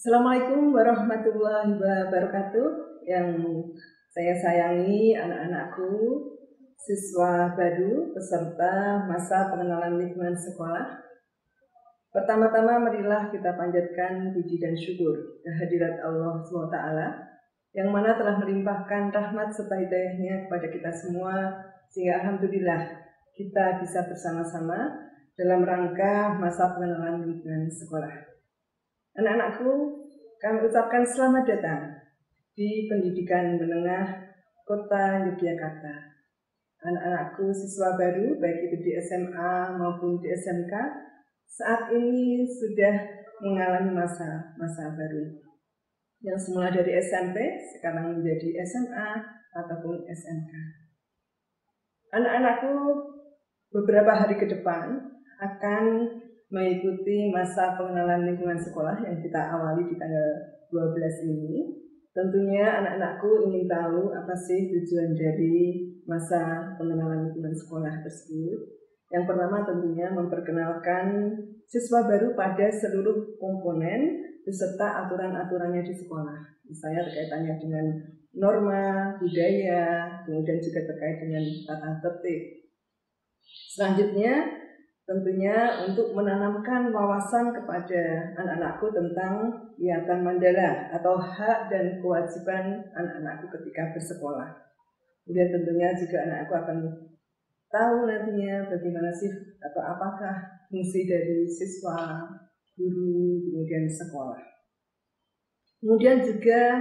Assalamualaikum warahmatullahi wabarakatuh. Yang saya sayangi anak-anakku, siswa baru peserta masa pengenalan lingkungan sekolah. Pertama-tama marilah kita panjatkan puji dan syukur kehadirat Allah SWT yang mana telah melimpahkan rahmat serta hidayahnya kepada kita semua, sehingga alhamdulillah kita bisa bersama-sama dalam rangka masa pengenalan lingkungan sekolah. Anak-anakku, kami ucapkan selamat datang di Pendidikan Menengah Kota Yogyakarta. Anak-anakku siswa baru, baik itu di SMA maupun di SMK, saat ini sudah mengalami masa baru. Yang semula dari SMP, sekarang menjadi SMA ataupun SMK. Anak-anakku beberapa hari ke depan akan mengikuti masa pengenalan lingkungan sekolah yang kita awali di tanggal 12 ini. Tentunya anak-anakku ingin tahu apa sih tujuan dari masa pengenalan lingkungan sekolah tersebut. Yang pertama tentunya memperkenalkan siswa baru pada seluruh komponen beserta aturan-aturannya di sekolah. Misalnya terkaitannya dengan norma, budaya, kemudian juga terkait dengan tata tertib. Selanjutnya tentunya untuk menanamkan wawasan kepada anak-anakku tentang Wiatan Mandala atau hak dan kewajiban anak-anakku ketika bersekolah. Kemudian tentunya juga anakku akan tahu nantinya bagaimana sih atau apakah fungsi dari siswa, guru, kemudian sekolah. Kemudian juga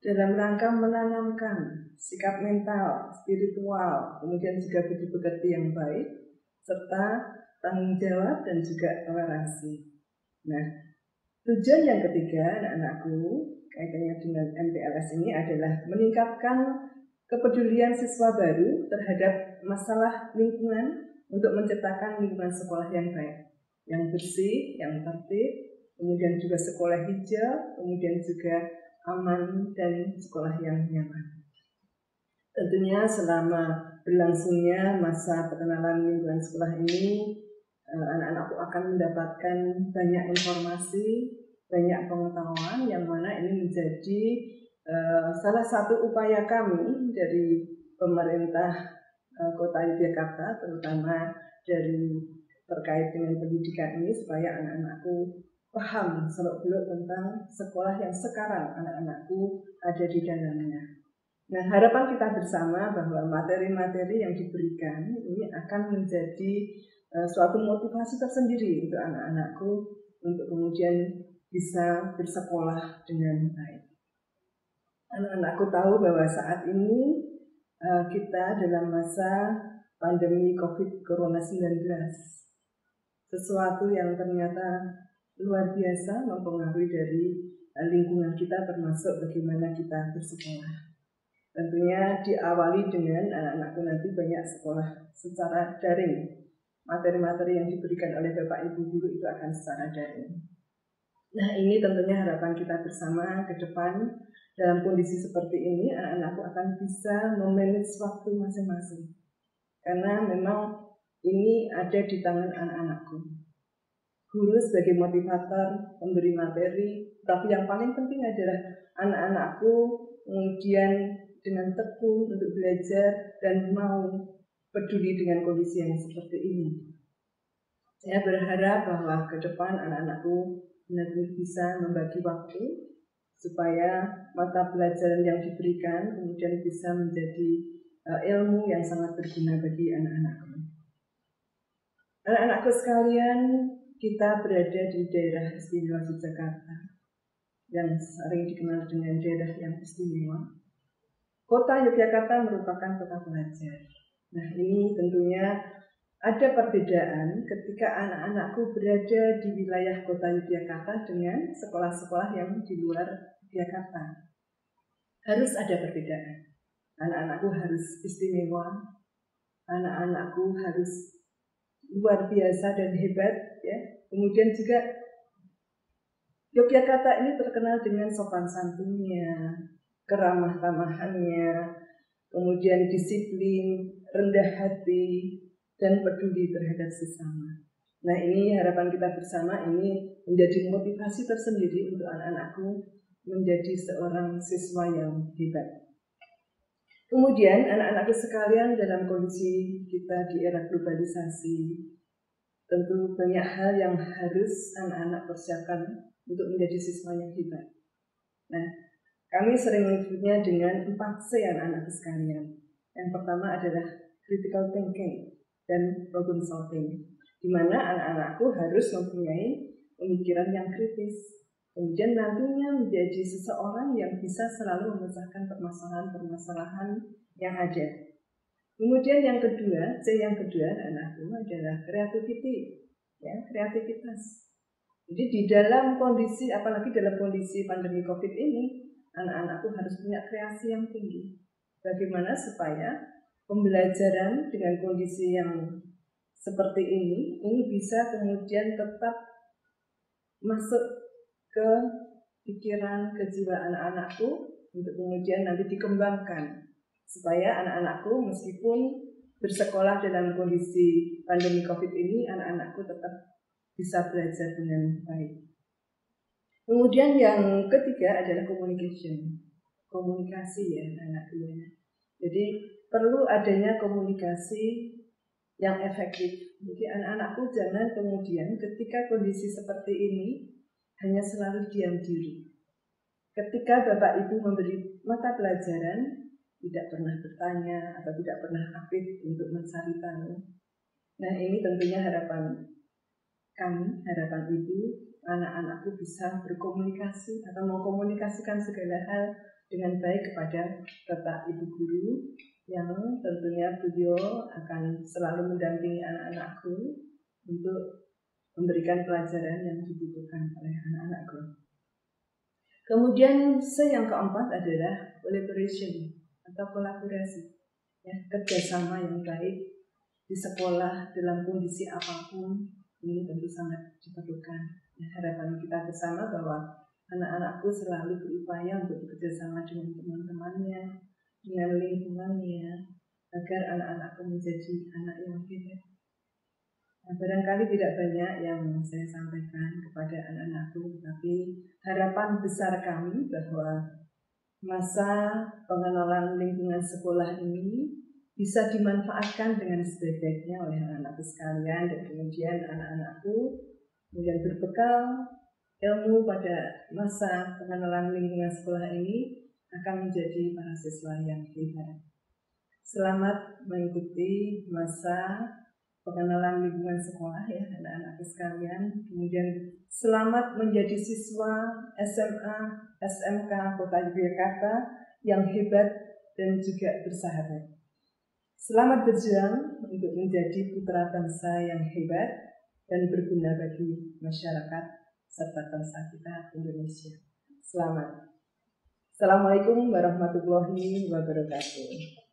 dalam rangka menanamkan sikap mental, spiritual, kemudian juga budi pekerti yang baik, serta tanggung jawab dan juga toleransi. Nah, tujuan yang ketiga anak-anakku kaitannya dengan MPLS ini adalah meningkatkan kepedulian siswa baru terhadap masalah lingkungan untuk menciptakan lingkungan sekolah yang baik, yang bersih, yang tertib, kemudian juga sekolah hijau, kemudian juga aman dan sekolah yang nyaman. Tentunya selama berlangsungnya masa pengenalan lingkungan sekolah ini, anak-anakku akan mendapatkan banyak informasi, banyak pengetahuan yang mana ini menjadi salah satu upaya kami dari pemerintah Kota Yogyakarta, terutama dari terkait dengan pendidikan ini, supaya anak-anakku paham seluk-beluk tentang sekolah yang sekarang anak-anakku ada di dalamnya. Nah, harapan kita bersama bahwa materi-materi yang diberikan ini akan menjadi suatu motivasi tersendiri untuk anak-anakku untuk kemudian bisa bersekolah dengan baik. Anak-anakku tahu bahwa saat ini kita dalam masa pandemi COVID-19, sesuatu yang ternyata luar biasa mempengaruhi dari lingkungan kita, termasuk bagaimana kita bersekolah. Tentunya diawali dengan anak-anakku nanti banyak sekolah secara daring. Materi-materi yang diberikan oleh Bapak Ibu Guru itu akan secara daring. Nah, ini tentunya harapan kita bersama ke depan. Dalam kondisi seperti ini, anak-anakku akan bisa memanage waktu masing-masing. Karena memang ini ada di tangan anak-anakku. Guru sebagai motivator, pemberi materi, tapi yang paling penting adalah anak-anakku kemudian dengan tekun untuk belajar dan mau peduli dengan kondisi yang seperti ini. Saya berharap bahwa ke depan anak-anakku benar-benar bisa membagi waktu supaya mata pelajaran yang diberikan kemudian bisa menjadi ilmu yang sangat berguna bagi anak-anakku. Anak-anakku sekalian, kita berada di daerah istimewa Yogyakarta yang sering dikenal dengan daerah yang istimewa. Kota Yogyakarta merupakan kota pelajar. Nah, ini tentunya ada perbedaan ketika anak-anakku berada di wilayah Kota Yogyakarta dengan sekolah-sekolah yang di luar Yogyakarta. Harus ada perbedaan. Anak-anakku harus istimewa. Anak-anakku harus luar biasa dan hebat, ya. Kemudian juga Yogyakarta ini terkenal dengan sopan santunnya, keramah tamahannya, kemudian disiplin, rendah hati, dan peduli terhadap sesama. Nah, ini harapan kita bersama, ini menjadi motivasi tersendiri untuk anak-anakku menjadi seorang siswa yang hebat. Kemudian anak-anakku sekalian, dalam kondisi kita di era globalisasi, tentu banyak hal yang harus anak-anak persiapkan untuk menjadi siswa yang hebat. Nah, kami sering menyebutnya dengan 4C anak-anakku sekalian. Yang pertama adalah critical thinking dan problem solving, di mana anak-anakku harus mempunyai pemikiran yang kritis, kemudian nantinya menjadi seseorang yang bisa selalu memecahkan permasalahan-permasalahan yang ada. Kemudian yang kedua, C yang kedua anakku adalah creativity, ya, kreativitas. Jadi di dalam kondisi, apalagi dalam kondisi pandemi COVID ini, anak-anakku harus punya kreasi yang tinggi. Bagaimana supaya pembelajaran dengan kondisi yang seperti ini bisa kemudian tetap masuk ke pikiran, ke jiwa anak-anakku untuk kemudian nanti dikembangkan. Supaya anak-anakku meskipun bersekolah dalam kondisi pandemi COVID ini, anak-anakku tetap bisa belajar dengan baik. Kemudian yang ketiga adalah komunikasi ya anak-anakku. Jadi perlu adanya komunikasi yang efektif. Jadi anak-anakku jangan kemudian ketika kondisi seperti ini hanya selalu diam diri. Ketika Bapak Ibu memberi mata pelajaran, tidak pernah bertanya atau tidak pernah aktif untuk mencari tahu. Nah, ini tentunya harapan kami, harapan Ibu, anak-anakku bisa berkomunikasi atau mengkomunikasikan segala hal dengan baik kepada Bapak Ibu guru, yang tentunya beliau akan selalu mendampingi anak-anakku untuk memberikan pelajaran yang dibutuhkan oleh anak-anakku. Kemudian yang keempat adalah collaboration atau kolaborasi, ya, kerjasama yang baik di sekolah dalam kondisi apapun ini tentu sangat diperlukan. Nah, harapan kita bersama bahwa anak-anakku selalu berupaya untuk bekerjasama dengan teman-temannya, dengan lingkungannya, agar anak-anakku menjadi anak yang hebat. Nah, barangkali tidak banyak yang saya sampaikan kepada anak-anakku, tetapi harapan besar kami bahwa masa pengenalan lingkungan sekolah ini bisa dimanfaatkan dengan sebaik-baiknya oleh anak-anakku sekalian, dan kemudian anak-anakku kemudian berbekal ilmu pada masa pengenalan lingkungan sekolah ini akan menjadi para siswa yang hebat. Selamat mengikuti masa pengenalan lingkungan sekolah ya anak-anakku sekalian. Kemudian selamat menjadi siswa SMA, SMK Kota Yogyakarta yang hebat dan juga bersahabat. Selamat berjuang untuk menjadi putra bangsa yang hebat dan berguna bagi masyarakat serta bangsa kita Indonesia. Selamat. Assalamualaikum warahmatullahi wabarakatuh.